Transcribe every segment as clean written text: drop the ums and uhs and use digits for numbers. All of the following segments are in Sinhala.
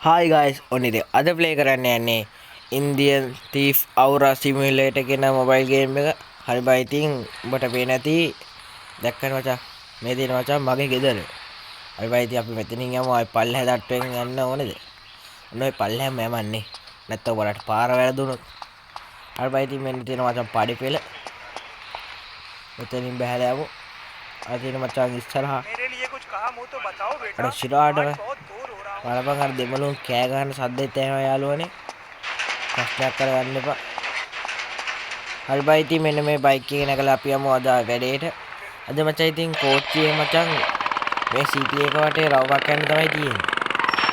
Hi guys, ඔනිද අද ප්ලේ කරන්න යන්නේ Indian Thief Aura Simulator කියන මොබයිල් ගේම් එක. හරි බයි ඉතින් උඹට පේන්නේ නැති දැක්කන මචං මේ තියෙන මචං මගේ ගෙදර. හරි බයි ඉතින් අපි මෙතනින් යමු ආයි පල්ලෙහා දට්ටුවෙන් යන්න ඕනේද? ඔන්න ඔය පල්ලෙහාම යමන්නේ. නැත්තම් ඔයාලට පාර වැරදුනොත්. හරි බයි ඉතින් මෙන්න තියෙන මචං පඩි පෙළ. මෙතනින් බහැලා යමු. ආ තියෙන මචං ඉස්සරහා. मेरे लिए कुछ काम हो तो बताओ बेटा। අර ශිරාට आज बहुत बोर हो रहा हूँ। බලපන් අර දෙමළුන් කෑ ගහන සද්දෙත් ඇහෙනවා යාළුවනේ. ප්‍රශ්නයක් කරගන්න එපා. හරි බයි ඉතින් මෙන්න මේ බයික් එක නැගලා අපි යමු අද වැඩේට. අද මචං ඉතින් කෝච්චියේ මචං මේ සිටි එක වටේ රවුමක් යන්න තමයි තියෙන්නේ.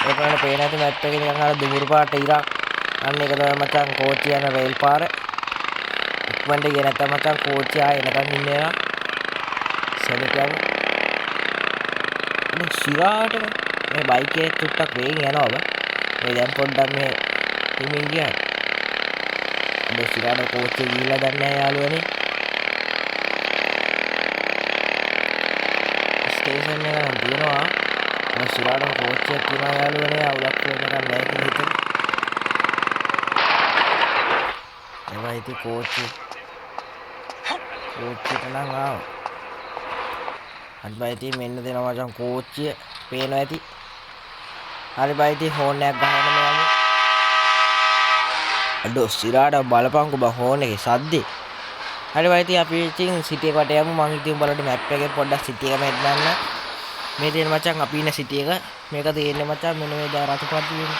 ඒක වල පේන ඇති මැප් එකේ නිකන් අර දුමුරු පාට ඉරක්. අන්න ඒක තමයි මචං කෝච්චිය යන රේල් පාර. ඉක්මනට ගියේ නැත්නම් මචං කෝච්චිය ආයේ එනකන් ඉන්නේ නා. සෙනෙකම. මේ ශිරාට මේ බයික් එකේ චුට්ටක් වේගෙන් යනවා බා. මේ දැන් පොඩ්ඩක් මේ හිමින් ගියා. මේ ශිරාට කෝච්චිය ගිහිල්ලා දන්නේ නැහැ යාළුවනේ. ස්ටේෂන් එක නම් තියෙනවා. මේ ශිරාට කෝච්චියක් තියෙනවා යාළුවනේ. අවුලක් වෙන්නකම් නැහැ කියලා හිතෙන. ඒවා ඉතින් කෝච්චියට නම් ආවා. හරි බයි ඉතින් මෙන්න දෙනවා මචං කෝච්චිය පේනවා ඇති. හරි බයි ඉතින් හෝන් එකක් ගහගෙන යමු. අඩෝ සිරාට බලපංකෝ බං හෝන් එකේ සද්දේ. හරි බයි ඉතින් අපි ඉතින් සිටි එකට යමු. මං ඉතින් බලන්න මැප් එකේ පොඩ්ඩක් සිටි එකම හෙන්නන්න. මේ තියෙන මචං අපි ඉන්න සිටි එක. මේක තියෙන්නේ මචං මෙන්න මේ දා රතුපත් තියෙන්නේ.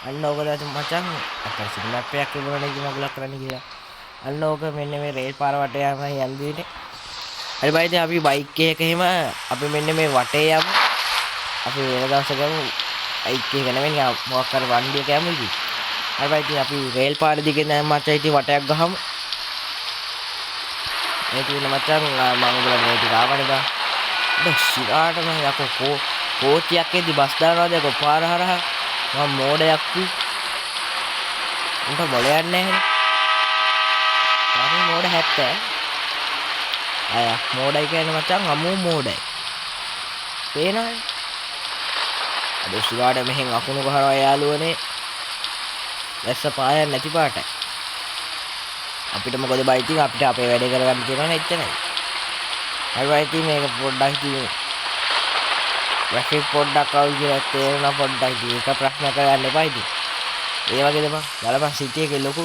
අන්න ඕක දැන් මචං අපේ සිටි මැප් එකක් ඉවරනේ ඉතින් මගලක් කරන්න කියලා. අන්න ඕක මෙන්න මේ රේල් පාර වටේ යනවා යන්නේ. හරි බයි ඉතින් අපි බයික් එකක එහෙම අපි මෙන්න මේ වටේ යමු. අපි වෙන දවසක යමු. බයික් එක නෙවෙයි මොකක් හරි වන්ඩි එක යමු ඉතින්. හරි බයි ඉතින් අපි රේල් පාර දිගේ දැන් මචං ඉතින් වටයක් ගහමු. මේ තියෙන මචං මම උඹලා මේ ටික ආවනේ බා. ශිරාට මම යකෝ කෝච්චියක් එද්දි බස් දානවාද යකෝ පාර හරහා. මම මෝඩයක් කි. උන්ට බලයක් නැහැ. අපි මෝඩ 70. අය මෝඩයි කියන්නේ මචං අමු මෝඩයි. පේනවනේ. අද ශිරාට මෙහෙන් අකුණු ගහනවා යාළුවනේ. දැස්ස පායන් නැති පාටයි. අපිට මොකද බයි ඉතින් අපිට අපේ වැඩේ කරගන්න තියෙනවනේ එච්චරයි. හරි බයි ඉතින් මේක පොඩ්ඩක් ඉතින් රැෆික් පොඩ්ඩක් අවුල් කියලා තේරෙනවා පොඩ්ඩක් ඉතින් ඒක ප්‍රශ්න කරගන්න එපා ඉතින්. ඒ වගේද බං බලපන් සිටි එකේ ලොකු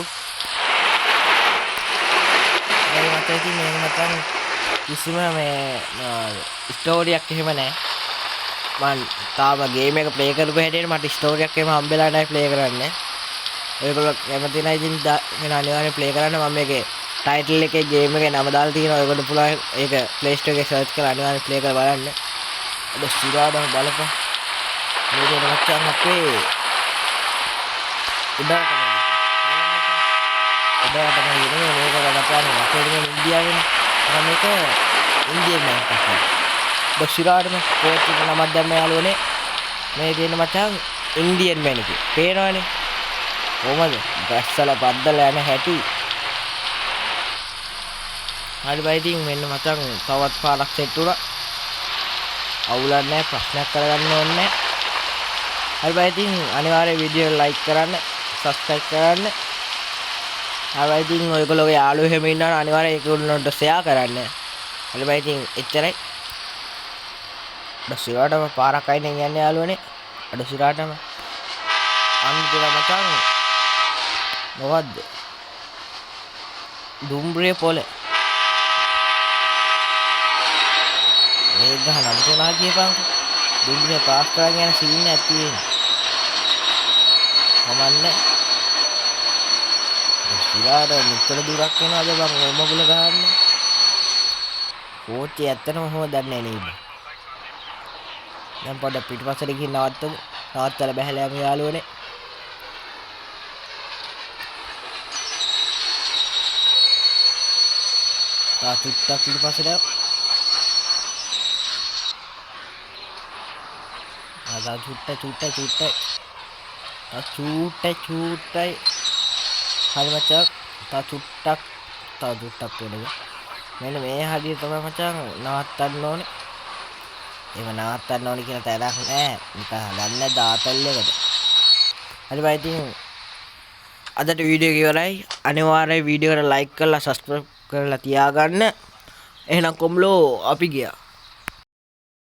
මේ මත ඉතින් මේ මතන් කිසිම මේ ස්ටෝරියක් එහෙම නැහැ. මම තාම ගේම් එක ප්ලේ කරපු හැටියට මට ස්ටෝරියක් එහෙම හම්බෙලා නැහැ ප්ලේ කරන්න. ඔයගොල්ලෝ කැමති නම් ඉතින් වෙන අනිවාර්යෙන් ප්ලේ කරන්න. මම මේකේ ටයිටල් එකේ ගේම් එකේ නම දාලා තියෙනවා. ඔයගොල්ලෝ පුළුවන් ඒක ප්ලේ ස්ටෝර් එකේ සර්ච් කරලා අනිවාර්යෙන් ප්ලේ කරලා බලන්න. අද සිරාඩම බලපන්. මේක මචං අපේ උඩට තමයි ඉන්නේ මේක ගලපන්න අපේ ඉන්දියාවේ නම් මේක ඉන්දියන් බැංක් එකක්. දශිරාඩම කෝච්චි එක නමක් දැම්ම යාළුවනේ. මේ තියෙන මචං ඉන්දියන් බැංක් එක. පේනවනේ. කොහමද? ගස්සල බද්දලා යන හැටි. හරි බයි ඉතින් මෙන්න මචං තවත් පාරක් සෙට් වුණා. අවුලක් නැහැ ප්‍රශ්නයක් කරගන්න ඕනේ නැහැ. හරි බයි ඉතින් අනිවාර්යෙන් වීඩියෝ එක ලයික් කරන්න, සබ්ස්ක්‍රයිබ් කරන්න. හරි ඉතින් ඔයගොල්ලෝගේ යාළුවෝ එහෙම ඉන්නවා නම් අනිවාර්යෙන් ඒගොල්ලන්ට ෂෙයා කරන්න. හරි බයි ඉතින් එච්චරයි. ඩසිරාටම පාරක් අයින් යන්නේ යාළුවනේ. ඩසිරාටම අන්තිම මචං මොකද්ද? දුම්රිය පොළ. මේ ගහන අමුතුනා කියපන්කෝ. දුම්රිය පාස් කරන් යන සීන් එකක් තියෙනවා. කමන්නේ. ඩසිරාට මෙතන දුරක් වෙනවද බං ඔය මොගුල ගහන්න? කෝච්චිය ඇත්තටම කොහොමද දන්නේ නේද? දැන් පොඩ පිටිපස්සට ගිහින් නවත්තමු. නවත්තලා බහැලා යමු යාළුවනේ. තා චුට්ටක් පිටිපස්සට යමු. ආදා චුට්ටයි. හරි මචං. තා චුට්ටක් වෙනද? මෙන්න මේ හරිය තමයි මචං නවත්තන්න ඕනේ. එහෙම නවත්තන්න ඕනේ කියලා තැනක් නැහැ. නිකන් හදන්න දාතල් එකට. හරි බයි ඉතින් අදට වීඩියෝ එක ඉවරයි. අනිවාර්යයෙන් වීඩියෝ එකට ලයික් කරලා සබ්ස්ක්‍රයිබ් කරලා තියාගන්න. එහෙනම් කොම්ලෝ අපි ගියා.